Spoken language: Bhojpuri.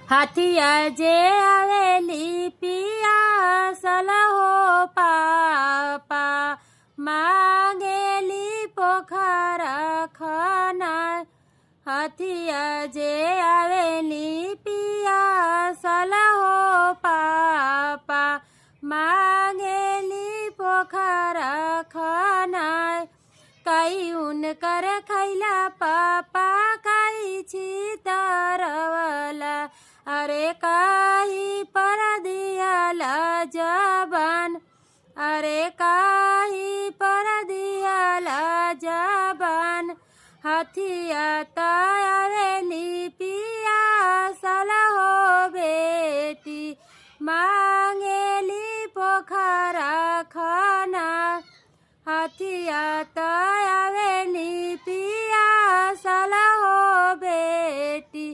हाथिया जे आवेली पियासल हो पापा मांगेली पोखर खना। हाथिया जे आवेली पियासल हो पापा मांगेली पोखर खना। कई उनकर खैला पापा कई छितरवला। अरे काही पर दियाला जबान। अरे काही पर दियाला जबान। हाथिया आवेली पियासल हो बेटी मांगेली पोखर खना। हाथिया आवेली पियासल हो बेटी